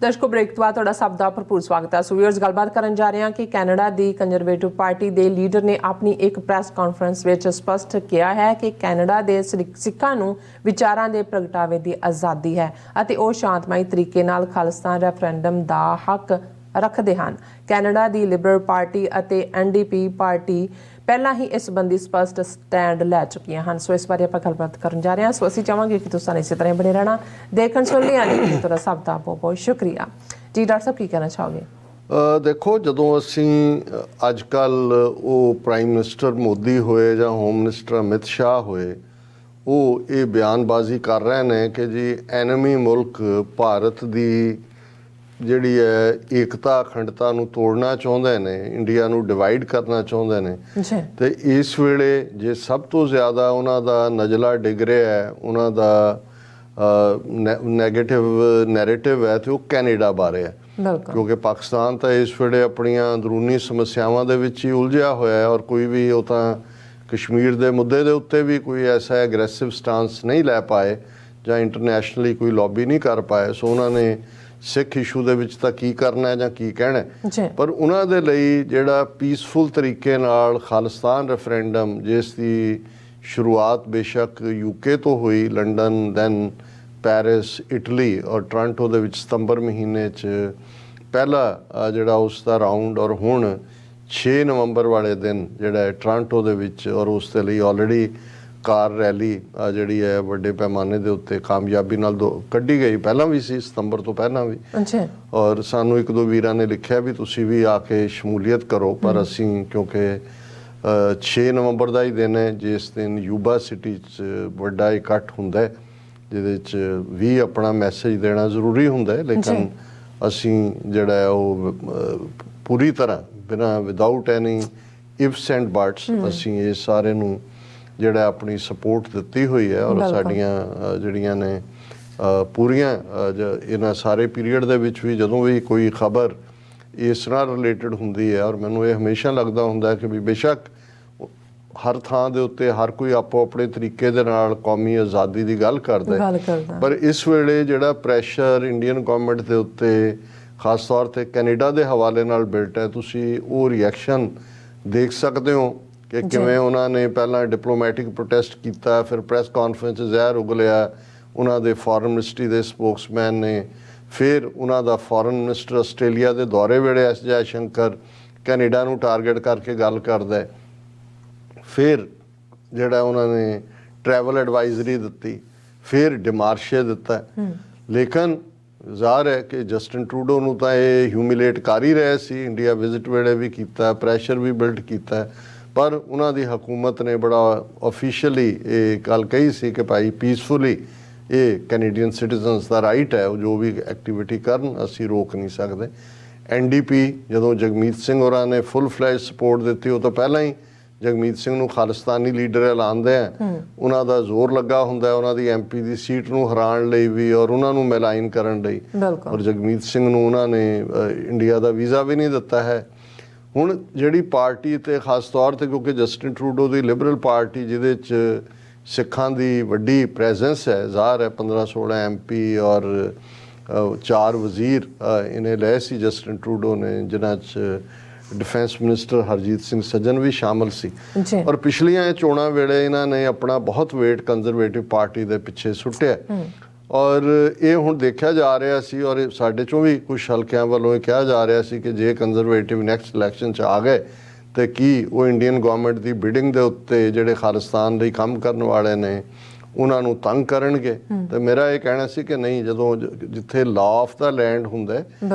ਦਰਸ਼ਕੋ break ਤੋਂ ਬਾਅਦ ਤੁਹਾਡਾ ਸਭ ਦਾ ਭਰਪੂਰ ਸਵਾਗਤ ਹੈ। ਸੋ ਵੀਅਰਸ ਗੱਲਬਾਤ ਕਰਨ ਜਾ ਰਹੇ ਹਾਂ ਕਿ ਕੈਨੇਡਾ ਦੀ ਕੰਜ਼ਰਵੇਟਿਵ ਪਾਰਟੀ ਦੇ ਲੀਡਰ ਨੇ ਆਪਣੀ ਇੱਕ ਪ੍ਰੈਸ ਕਾਨਫਰੰਸ ਵਿੱਚ ਸਪਸ਼ਟ ਕਿਹਾ ਹੈ ਕਿ ਕੈਨੇਡਾ ਦੇ ਸਿੱਖਾਂ ਨੂੰ ਵਿਚਾਰਾਂ ਦੇ ਪ੍ਰਗਟਾਵੇ ਦੀ ਆਜ਼ਾਦੀ ਹੈ ਅਤੇ ਉਹ ਸ਼ਾਂਤਮਈ ਤਰੀਕੇ ਨਾਲ ਖਾਲਿਸਤਾਨ ਰੈਫਰੈਂਡਮ ਦਾ ਹੱਕ ਰੱਖਦੇ ਹਨ। ਕੈਨੇਡਾ ਦੀ ਲਿਬਰਲ ਪਾਰਟੀ ਅਤੇ NDP ਪਾਰਟੀ ਪਹਿਲਾਂ ਹੀ ਇਸ ਸੰਬੰਧੀ ਸਪਸ਼ਟ ਸਟੈਂਡ ਲੈ ਚੁੱਕੀਆਂ ਹਨ। ਸੋ ਇਸ ਬਾਰੇ ਆਪਾਂ ਗੱਲਬਾਤ ਕਰਨ ਜਾ ਰਹੇ ਹਾਂ। ਸੋ ਅਸੀਂ ਚਾਹਾਂਗੇ ਕਿ ਤੁਸੀਂ ਇਸੇ ਤਰ੍ਹਾਂ ਬਣੇ ਰਹਿਣਾ, ਦੇਖਣ ਸੁਣਨ ਲਈ ਆने ਲਈ ਤੁਹਾਡਾ ਸਭ ਦਾ ਬਹੁਤ ਬਹੁਤ ਸ਼ੁਕਰੀਆ ਜੀ। ਡਾਕਟਰ ਸਾਹਿਬ ਕੀ ਕਹਿਣਾ ਚਾਹੋਗੇ? ਦੇਖੋ, ਜਦੋਂ ਅਸੀਂ ਅੱਜ ਕੱਲ੍ਹ ਉਹ ਪ੍ਰਾਈਮ ਮਿਨਿਸਟਰ ਮੋਦੀ ਹੋਏ ਜਾਂ ਹੋਮ ਮਿਨਿਸਟਰ ਅਮਿਤ ਸ਼ਾਹ ਹੋਏ, ਉਹ ਇਹ ਬਿਆਨਬਾਜ਼ੀ ਕਰ ਰਹੇ ਨੇ ਕਿ ਜੀ ਐਨਮੀ ਮੁਲਕ ਭਾਰਤ ਦੀ ਜਿਹੜੀ ਹੈ ਏਕਤਾ ਅਖੰਡਤਾ ਨੂੰ ਤੋੜਨਾ ਚਾਹੁੰਦੇ ਨੇ, ਇੰਡੀਆ ਨੂੰ ਡਿਵਾਈਡ ਕਰਨਾ ਚਾਹੁੰਦੇ ਨੇ। ਤੇ ਇਸ ਵੇਲੇ ਜੇ ਸਭ ਤੋਂ ਜ਼ਿਆਦਾ ਉਹਨਾਂ ਦਾ ਨਜ਼ਲਾ ਡਿੱਗ ਰਿਹਾ ਹੈ, ਉਹਨਾਂ ਦਾ ਨੈਗੇਟਿਵ ਨੈਰੇਟਿਵ ਹੈ, ਤੇ ਉਹ ਕੈਨੇਡਾ ਬਾਰੇ ਹੈ। ਕਿਉਂਕਿ ਪਾਕਿਸਤਾਨ ਤਾਂ ਇਸ ਵੇਲੇ ਆਪਣੀਆਂ ਅੰਦਰੂਨੀ ਸਮੱਸਿਆਵਾਂ ਦੇ ਵਿੱਚ ਹੀ ਉਲਝਿਆ ਹੋਇਆ ਹੈ, ਔਰ ਕੋਈ ਵੀ ਉਹ ਤਾਂ ਕਸ਼ਮੀਰ ਦੇ ਮੁੱਦੇ ਦੇ ਉੱਤੇ ਵੀ ਕੋਈ ਐਸਾ ਐਗਰੈਸਿਵ ਸਟਾਂਸ ਨਹੀਂ ਲੈ ਪਾਏ ਜਾਂ ਇੰਟਰਨੈਸ਼ਨਲੀ ਕੋਈ ਲੌਬੀ ਨਹੀਂ ਕਰ ਪਾਏ। ਸੋ ਉਹਨਾਂ ਨੇ ਸਿੱਖ ਇਸ਼ੂ ਦੇ ਵਿੱਚ ਤਾਂ ਕੀ ਕਰਨਾ ਹੈ ਜਾਂ ਕੀ ਕਹਿਣਾ, ਪਰ ਉਹਨਾਂ ਦੇ ਲਈ ਜਿਹੜਾ ਪੀਸਫੁਲ ਤਰੀਕੇ ਨਾਲ ਖਾਲਿਸਤਾਨ ਰੈਫਰੈਂਡਮ, ਜਿਸ ਦੀ ਸ਼ੁਰੂਆਤ ਬੇਸ਼ੱਕ UK ਤੋਂ ਹੋਈ, ਲੰਡਨ, ਦੈਨ ਪੈਰਿਸ, ਇਟਲੀ ਔਰ ਟੋਰਾਂਟੋ ਦੇ ਵਿੱਚ ਸਤੰਬਰ ਮਹੀਨੇ 'ਚ ਪਹਿਲਾ ਜਿਹੜਾ ਉਸ ਦਾ ਰਾਊਂਡ, ਔਰ ਹੁਣ 6 ਨਵੰਬਰ ਵਾਲੇ ਦਿਨ ਜਿਹੜਾ ਟੋਰਾਂਟੋ ਦੇ ਵਿੱਚ, ਔਰ ਉਸ ਦੇ ਲਈ ਆਲਰੇਡੀ ਕਾਰ ਰੈਲੀ ਜਿਹੜੀ ਹੈ ਵੱਡੇ ਪੈਮਾਨੇ ਦੇ ਉੱਤੇ ਕਾਮਯਾਬੀ ਨਾਲ ਕੱਢੀ ਗਈ। ਪਹਿਲਾਂ ਵੀ ਸੀ, ਸਤੰਬਰ ਤੋਂ ਪਹਿਲਾਂ ਵੀ। ਔਰ ਸਾਨੂੰ ਇੱਕ ਦੋ ਵੀਰਾਂ ਨੇ ਲਿਖਿਆ ਵੀ ਤੁਸੀਂ ਵੀ ਆ ਕੇ ਸ਼ਮੂਲੀਅਤ ਕਰੋ, ਪਰ ਅਸੀਂ ਕਿਉਂਕਿ 6 ਨਵੰਬਰ ਦਾ ਹੀ ਦਿਨ ਹੈ ਜਿਸ ਦਿਨ ਯੂਬਾ ਸਿਟੀ 'ਚ ਵੱਡਾ ਇਕੱਠ ਹੁੰਦਾ ਹੈ, ਜਿਹਦੇ 'ਚ ਵੀ ਆਪਣਾ ਮੈਸੇਜ ਦੇਣਾ ਜ਼ਰੂਰੀ ਹੁੰਦਾ ਹੈ। ਲੇਕਿਨ ਅਸੀਂ ਜਿਹੜਾ ਹੈ ਉਹ ਪੂਰੀ ਤਰ੍ਹਾਂ ਬਿਨਾਂ ਵਿਦਾਊਟ ਐਨੀ ਇਫਸ ਐਂਡ ਬਟਸ ਅਸੀਂ ਇਹ ਸਾਰੇ ਨੂੰ ਜਿਹੜਾ ਆਪਣੀ ਸਪੋਰਟ ਦਿੱਤੀ ਹੋਈ ਹੈ। ਔਰ ਸਾਡੀਆਂ ਜਿਹੜੀਆਂ ਨੇ ਪੂਰੀਆਂ ਇਹਨਾਂ ਸਾਰੇ ਪੀਰੀਅਡ ਦੇ ਵਿੱਚ ਵੀ ਜਦੋਂ ਵੀ ਕੋਈ ਖਬਰ ਇਸ ਨਾਲ ਰਿਲੇਟਡ ਹੁੰਦੀ ਹੈ, ਔਰ ਮੈਨੂੰ ਇਹ ਹਮੇਸ਼ਾ ਲੱਗਦਾ ਹੁੰਦਾ ਕਿ ਵੀ ਬੇਸ਼ੱਕ ਹਰ ਥਾਂ ਦੇ ਉੱਤੇ ਹਰ ਕੋਈ ਆਪੋ ਆਪਣੇ ਤਰੀਕੇ ਦੇ ਨਾਲ ਕੌਮੀ ਆਜ਼ਾਦੀ ਦੀ ਗੱਲ ਕਰਦਾ, ਪਰ ਇਸ ਵੇਲੇ ਜਿਹੜਾ ਪ੍ਰੈਸ਼ਰ ਇੰਡੀਅਨ ਗਵਰਨਮੈਂਟ ਦੇ ਉੱਤੇ ਖਾਸ ਤੌਰ 'ਤੇ ਕੈਨੇਡਾ ਦੇ ਹਵਾਲੇ ਨਾਲ ਬਿਲਟ ਹੈ, ਤੁਸੀਂ ਉਹ ਰਿਐਕਸ਼ਨ ਦੇਖ ਸਕਦੇ ਹੋ ਕਿ ਕਿਵੇਂ ਉਹਨਾਂ ਨੇ ਪਹਿਲਾਂ ਡਿਪਲੋਮੈਟਿਕ ਪ੍ਰੋਟੈਸਟ ਕੀਤਾ, ਫਿਰ ਪ੍ਰੈਸ ਕਾਨਫਰੰਸ 'ਚ ਜ਼ਹਿਰ ਉਗਲਿਆ ਉਹਨਾਂ ਦੇ ਫੋਰਨ ਮਿਨਿਸਟਰੀ ਦੇ ਸਪੋਕਸਮੈਨ ਨੇ, ਫਿਰ ਉਹਨਾਂ ਦਾ ਫੋਰਨ ਮਿਨਿਸਟਰ ਆਸਟ੍ਰੇਲੀਆ ਦੇ ਦੌਰੇ ਵੇਲੇ ਐਸ ਜੈ ਸ਼ੰਕਰ ਕੈਨੇਡਾ ਨੂੰ ਟਾਰਗੇਟ ਕਰਕੇ ਗੱਲ ਕਰਦਾ ਹੈ, ਫਿਰ ਜਿਹੜਾ ਉਹਨਾਂ ਨੇ ਟਰੈਵਲ ਐਡਵਾਈਜ਼ਰੀ ਦਿੱਤੀ, ਫਿਰ ਡਿਮਾਰਸ਼ੇ ਦਿੱਤਾ। ਲੇਕਿਨ ਜ਼ਾਹਰ ਹੈ ਕਿ ਜਸਟਿਨ ਟਰੂਡੋ ਨੂੰ ਤਾਂ ਇਹ ਹਿਊਮਿਲੇਟ ਕਰ ਹੀ ਰਹੇ ਸੀ, ਇੰਡੀਆ ਵਿਜ਼ਿਟ ਵੇਲੇ ਵੀ ਕੀਤਾ, ਪ੍ਰੈਸ਼ਰ ਵੀ ਬਿਲਡ ਕੀਤਾ, ਪਰ ਉਹਨਾਂ ਦੀ ਹਕੂਮਤ ਨੇ ਬੜਾ ਆਫੀਸ਼ੀਅਲੀ ਇਹ ਗੱਲ ਕਹੀ ਸੀ ਕਿ ਭਾਈ ਪੀਸਫੁਲੀ ਇਹ ਕੈਨੇਡੀਅਨ ਸਿਟੀਜ਼ਨਸ ਦਾ ਰਾਈਟ ਹੈ, ਉਹ ਜੋ ਵੀ ਐਕਟੀਵਿਟੀ ਕਰਨ ਅਸੀਂ ਰੋਕ ਨਹੀਂ ਸਕਦੇ। NDP ਜਦੋਂ ਜਗਮੀਤ ਸਿੰਘ ਹੋਰਾਂ ਨੇ ਫੁੱਲ ਫਲੈਜ ਸਪੋਰਟ ਦਿੱਤੀ, ਉਹ ਤਾਂ ਪਹਿਲਾਂ ਹੀ ਜਗਮੀਤ ਸਿੰਘ ਨੂੰ ਖਾਲਿਸਤਾਨੀ ਲੀਡਰ ਐਲਾਨਦੇ ਆ, ਉਹਨਾਂ ਦਾ ਜ਼ੋਰ ਲੱਗਾ ਹੁੰਦਾ ਉਹਨਾਂ ਦੀ MP ਦੀ ਸੀਟ ਨੂੰ ਹਰਾਉਣ ਲਈ ਵੀ, ਔਰ ਉਹਨਾਂ ਨੂੰ ਮੈਲਾਈਨ ਕਰਨ ਲਈ। ਔਰ ਜਗਮੀਤ ਸਿੰਘ ਨੂੰ ਉਹਨਾਂ ਨੇ ਇੰਡੀਆ ਦਾ ਵੀਜ਼ਾ ਵੀ ਨਹੀਂ ਦਿੱਤਾ ਹੈ। ਹੁਣ ਜਿਹੜੀ ਪਾਰਟੀ ਤੇ ਖਾਸ ਤੌਰ 'ਤੇ ਕਿਉਂਕਿ ਜਸਟਿਨ ਟਰੂਡੋ ਦੀ ਲਿਬਰਲ ਪਾਰਟੀ ਜਿਹਦੇ 'ਚ ਸਿੱਖਾਂ ਦੀ ਵੱਡੀ ਪ੍ਰੈਜ਼ੈਂਸ ਹੈ, ਜ਼ਾਹਰ ਹੈ 15-16 MP ਔਰ 4 ਵਜ਼ੀਰ ਇਹਨੇ ਲਏ ਸੀ ਜਸਟਿਨ ਟਰੂਡੋ ਨੇ, ਜਿਨ੍ਹਾਂ 'ਚ ਡਿਫੈਂਸ ਮਿਨਿਸਟਰ ਹਰਜੀਤ ਸਿੰਘ ਸੱਜਣ ਵੀ ਸ਼ਾਮਲ ਸੀ। ਔਰ ਪਿਛਲੀਆਂ ਚੋਣਾਂ ਵੇਲੇ ਇਹਨਾਂ ਨੇ ਆਪਣਾ ਬਹੁਤ ਵੇਟ ਕੰਜ਼ਰਵੇਟਿਵ ਪਾਰਟੀ ਦੇ ਪਿੱਛੇ ਸੁੱਟਿਆ, ਔਰ ਇਹ ਹੁਣ ਦੇਖਿਆ ਜਾ ਰਿਹਾ ਸੀ, ਔਰ ਸਾਡੇ 'ਚੋਂ ਵੀ ਕੁਛ ਹਲਕਿਆਂ ਵੱਲੋਂ ਇਹ ਕਿਹਾ ਜਾ ਰਿਹਾ ਸੀ ਕਿ ਜੇ ਕੰਜ਼ਰਵੇਟਿਵ ਨੈਕਸਟ ਇਲੈਕਸ਼ਨ 'ਚ ਆ ਗਏ ਤੇ ਕੀ ਉਹ ਇੰਡੀਅਨ ਗਵਰਨਮੈਂਟ ਦੀ ਬਿਡਿੰਗ ਦੇ ਉੱਤੇ ਜਿਹੜੇ ਖਾਲਿਸਤਾਨ ਲਈ ਕੰਮ ਕਰਨ ਵਾਲੇ ਨੇ ਉਹਨਾਂ ਨੂੰ ਤੰਗ ਕਰਨਗੇ। ਤੇ ਮੇਰਾ ਇਹ ਕਹਿਣਾ ਸੀ ਕਿ ਨਹੀਂ, ਜਦੋਂ ਜਿੱਥੇ ਲਾਅ ਆਫ ਦਾ ਲੈਂਡ ਹੁੰਦਾ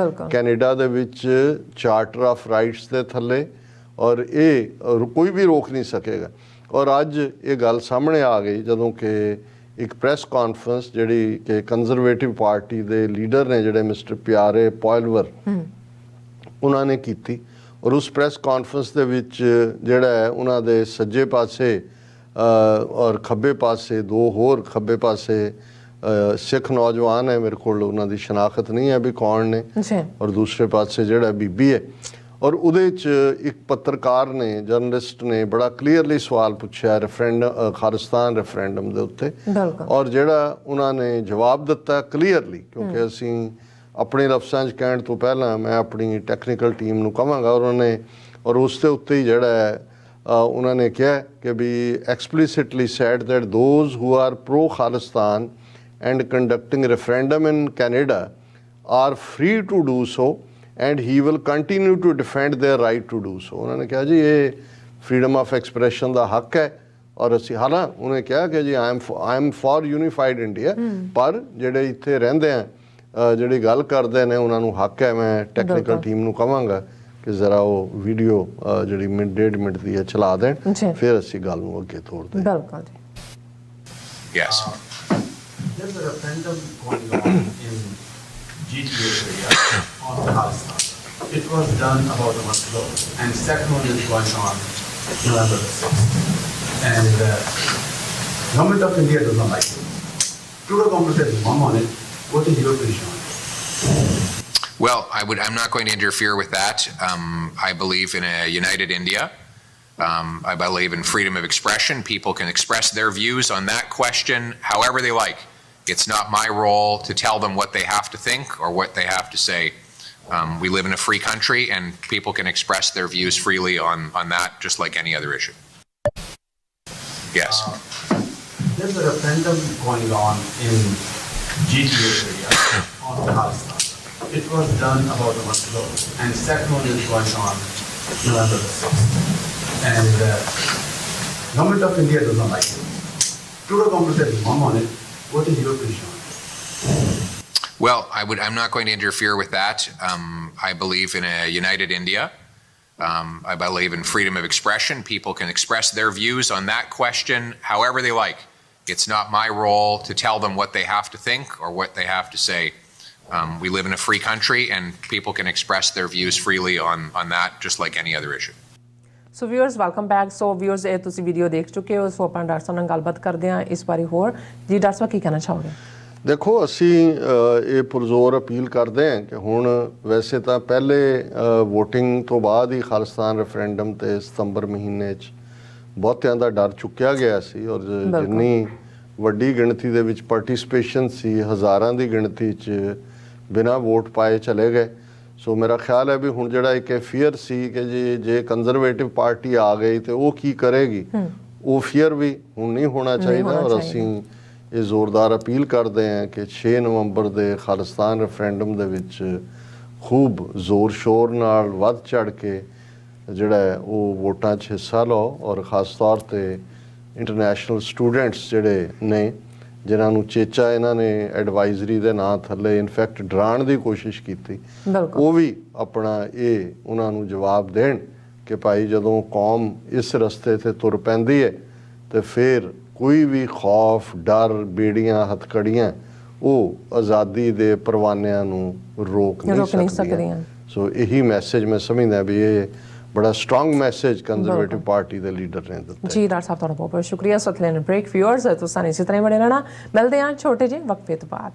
ਕੈਨੇਡਾ ਦੇ ਵਿੱਚ ਚਾਰਟਰ ਆਫ ਰਾਈਟਸ ਦੇ ਥੱਲੇ, ਔਰ ਇਹ ਕੋਈ ਵੀ ਰੋਕ ਨਹੀਂ ਸਕੇਗਾ। ਔਰ ਅੱਜ ਇਹ ਗੱਲ ਸਾਹਮਣੇ ਆ ਗਈ ਜਦੋਂ ਕਿ ਇੱਕ ਪ੍ਰੈਸ ਕਾਨਫਰੰਸ ਜਿਹੜੀ ਕਿ ਕੰਜ਼ਰਵੇਟਿਵ ਪਾਰਟੀ ਦੇ ਲੀਡਰ ਨੇ ਜਿਹੜੇ ਮਿਸਟਰ ਪਿਆਰੇ ਪੋਇਲਵਰ ਉਹਨਾਂ ਨੇ ਕੀਤੀ, ਔਰ ਉਸ ਪ੍ਰੈਸ ਕਾਨਫਰੰਸ ਦੇ ਵਿੱਚ ਜਿਹੜਾ ਹੈ ਉਹਨਾਂ ਦੇ ਸੱਜੇ ਪਾਸੇ ਔਰ ਖੱਬੇ ਪਾਸੇ ਦੋ ਹੋਰ ਖੱਬੇ ਪਾਸੇ ਸਿੱਖ ਨੌਜਵਾਨ ਹੈ, ਮੇਰੇ ਕੋਲ ਉਹਨਾਂ ਦੀ ਸ਼ਨਾਖਤ ਨਹੀਂ ਹੈ ਵੀ ਕੌਣ ਨੇ, ਔਰ ਦੂਸਰੇ ਪਾਸੇ ਜਿਹੜਾ ਬੀਬੀ ਹੈ। ਔਰ ਉਹਦੇ 'ਚ ਇੱਕ ਪੱਤਰਕਾਰ ਨੇ, ਜਰਨਲਿਸਟ ਨੇ ਬੜਾ ਕਲੀਅਰਲੀ ਸਵਾਲ ਪੁੱਛਿਆ ਖਾਲਿਸਤਾਨ ਰੈਫਰੈਂਡਮ ਦੇ ਉੱਤੇ, ਔਰ ਜਿਹੜਾ ਉਹਨਾਂ ਨੇ ਜਵਾਬ ਦਿੱਤਾ ਕਲੀਅਰਲੀ, ਕਿਉਂਕਿ ਅਸੀਂ ਆਪਣੇ ਲਫ਼ਜ਼ਾਂ 'ਚ ਕਹਿਣ ਤੋਂ ਪਹਿਲਾਂ ਮੈਂ ਆਪਣੀ ਟੈਕਨੀਕਲ ਟੀਮ ਨੂੰ ਕਹਾਂਗਾ ਉਹਨਾਂ ਨੇ ਔਰ ਉਸ ਦੇ ਉੱਤੇ ਹੀ ਜਿਹੜਾ ਹੈ ਉਹਨਾਂ ਨੇ ਕਿਹਾ ਕਿ ਵੀ explicitly said that those who are pro Khalistan and conducting referendum in Canada are free to do so and he will continue to defend their right to do so। ਉਹਨਾਂ ਨੇ ਕਿਹਾ ਜੀ ਇਹ freedom of expression ਦਾ ਹੱਕ ਹੈ ਔਰ ਅਸੀਂ ਹਾਲਾਂ ਉਹਨੇ ਕਿਹਾ ਕਿ ਜੀ I am for unified India ਪਰ ਜਿਹੜੇ ਇੱਥੇ ਰਹਿੰਦੇ ਆ ਜਿਹੜੀ ਗੱਲ ਕਰਦੇ ਨੇ ਉਹਨਾਂ ਨੂੰ ਹੱਕ ਹੈ। ਮੈਂ ਟੈਕਨੀਕਲ ਟੀਮ ਨੂੰ ਕਹਾਂਗਾ ਕਿ ਜ਼ਰਾ ਉਹ ਵੀਡੀਓ ਜਿਹੜੀ ਮਿੰਟ 1.5 ਮਿੰਟ ਦੀ ਹੈ ਚਲਾ ਦੇਣ ਫਿਰ ਅਸੀਂ ਗੱਲ ਨੂੰ ਅੱਗੇ ਤੋਰਦੇ ਹਾਂ। ਬਿਲਕੁਲ ਜੀ। Yes. There's a referendum going on in GTA area on Khalistan. It was done about a month ago, and second one is going on November the 6th. And government of India does not like it. Trudeau government says mom on it. What is your position on it? Well, I'm not going to interfere with that. I believe in a united India. I believe in freedom of expression. People can express their views on that question however they like. It's not my role to tell them what they have to think or what they have to say. We live in a free country and people can express their views freely on that just like any other issue. Yes. There's a referendum going on in GTA area on Khalistan. It was done about a month ago, and second one is going on November the 6th. And government of India does not like it. Trudeau government says mom on it. What is your position on it? Well, I'm not going to interfere with that. I believe in a united India. I believe in freedom of expression. People can express their views on that question however they like. It's not my role to tell them what they have to think or what they have to say. We live in a free country and people can express their views freely on that just like any other issue. So viewers welcome back. So viewers ਇਹ ਤੁਸੀਂ video ਦੇਖ ਚੁੱਕੇ ਹੋ। ਸੋ ਆਪਾਂ doctor ਸਾਹਿਬ ਨਾਲ ਗੱਲਬਾਤ ਕਰਦੇ ਹਾਂ ਇਸ ਬਾਰੇ ਹੋਰ। ਜੀ ਡਾਕਟਰ ਸਾਹਿਬ ਕੀ ਕਹਿਣਾ ਚਾਹੋਗੇ? ਦੇਖੋ ਅਸੀਂ ਇਹ ਪੁਰਜ਼ੋਰ ਅਪੀਲ ਕਰਦੇ ਹਾਂ ਕਿ ਹੁਣ ਵੈਸੇ ਤਾਂ ਪਹਿਲੇ ਵੋਟਿੰਗ ਤੋਂ ਬਾਅਦ ਹੀ ਖਾਲਿਸਤਾਨ ਰੈਫਰੈਂਡਮ ਤੇ ਸਤੰਬਰ ਮਹੀਨੇ 'ਚ ਬਹੁਤਿਆਂ ਦਾ ਡਰ ਚੁੱਕਿਆ ਗਿਆ ਸੀ ਔਰ ਜਿੰਨੀ ਵੱਡੀ ਗਿਣਤੀ ਦੇ ਵਿੱਚ ਪਾਰਟਿਸਪੇਸ਼ਨ ਸੀ ਹਜ਼ਾਰਾਂ ਦੀ ਗਿਣਤੀ 'ਚ ਬਿਨਾਂ ਵੋਟ ਪਾਏ ਚਲੇ ਗਏ। ਸੋ ਮੇਰਾ ਖਿਆਲ ਹੈ ਵੀ ਹੁਣ ਜਿਹੜਾ ਇੱਕ ਫੀਅਰ ਸੀ ਕਿ ਜੇ ਕੰਜ਼ਰਵੇਟਿਵ ਪਾਰਟੀ ਆ ਗਈ ਤੇ ਉਹ ਕੀ ਕਰੇਗੀ, ਉਹ ਫੀਅਰ ਵੀ ਹੁਣ ਨਹੀਂ ਹੋਣਾ ਚਾਹੀਦਾ। ਔਰ ਅਸੀਂ ਇਹ ਜ਼ੋਰਦਾਰ ਅਪੀਲ ਕਰਦੇ ਹਾਂ ਕਿ 6 ਨਵੰਬਰ ਦੇ ਖਾਲਿਸਤਾਨ ਰੈਫਰੈਂਡਮ ਦੇ ਵਿੱਚ ਖੂਬ ਜ਼ੋਰ ਸ਼ੋਰ ਨਾਲ ਵੱਧ ਚੜ੍ਹ ਕੇ ਜਿਹੜਾ ਹੈ ਉਹ ਵੋਟਾਂ 'ਚ ਹਿੱਸਾ ਲਓ ਔਰ ਖ਼ਾਸ ਤੌਰ 'ਤੇ ਇੰਟਰਨੈਸ਼ਨਲ ਸਟੂਡੈਂਟਸ ਜਿਹੜੇ ਨੇ ਜਿਨ੍ਹਾਂ ਨੂੰ ਚੇਚਾ ਇਹਨਾਂ ਨੇ ਐਡਵਾਈਜ਼ਰੀ ਦੇ ਨਾਂ ਥੱਲੇ ਇਨਫੈਕਟ ਡਰਾਉਣ ਦੀ ਕੋਸ਼ਿਸ਼ ਕੀਤੀ, ਉਹ ਵੀ ਆਪਣਾ ਇਹ ਉਹਨਾਂ ਨੂੰ ਜਵਾਬ ਦੇਣ ਕਿ ਭਾਈ ਜਦੋਂ ਕੌਮ ਇਸ ਰਸਤੇ 'ਤੇ ਤੁਰ ਪੈਂਦੀ ਹੈ ਤੇ ਫਿਰ ਕੋਈ ਵੀ ਖੌਫ ਡਰ ਬੇੜੀਆਂ ਹੱਥਕੜੀਆਂ ਉਹ ਆਜ਼ਾਦੀ ਦੇ ਪਰਵਾਨਿਆਂ ਨੂੰ ਰੋਕ ਨਹੀਂ ਸਕਦੀਆਂ। ਸੋ ਇਹੀ ਮੈਸੇਜ ਮੈਂ ਸਮਝਦਾ ਵੀ ਇਹ ਬੜਾ ਸਟਰੋਂਗ ਮੈਸੇਜ ਕੰਜ਼ਰਵੇਟਿਵ ਪਾਰਟੀ ਦੇ ਲੀਡਰ ਨੇ ਦਿੱਤਾ। ਜੀ ਡਾਕਟਰ ਸਾਹਿਬ ਤੁਹਾਡਾ ਬਹੁਤ ਬਹੁਤ ਸ਼ੁਕਰੀਆ। ਸੋ ਲੈਣ ਬ੍ਰੇਕ ਵਿਊਅਰਸ ਤੁਸੀਂ ਇਸੇ ਤਰ੍ਹਾਂ ਬਣੇ ਰਹਿਣਾ। ਮਿਲਦੇ ਹਾਂ ਛੋਟੇ ਜਿਹੇ ਵਕਫੇ ਤੋਂ ਬਾਅਦ।